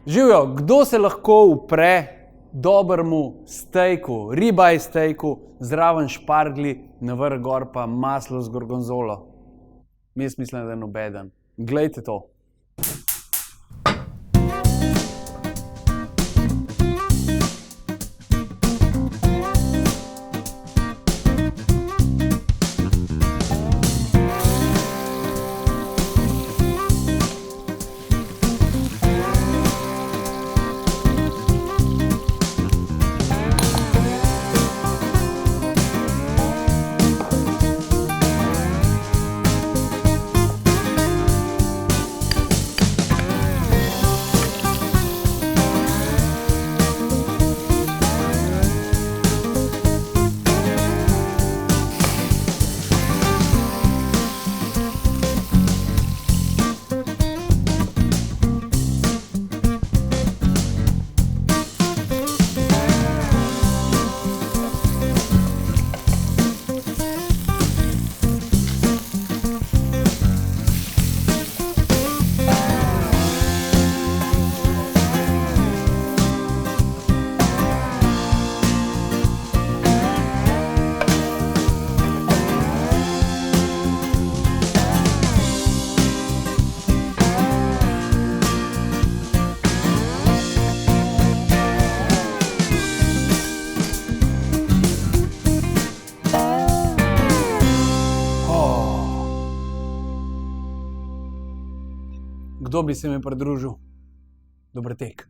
Živjo, kdo se lahko upre dobremu stejku, ribaj stejku, zraven šparglji, na vrh gor pa maslo z gorgonzolo? Jaz mislim, da je nobeden. Glejte to. Kdo bi se mi pridružil? Dober tek.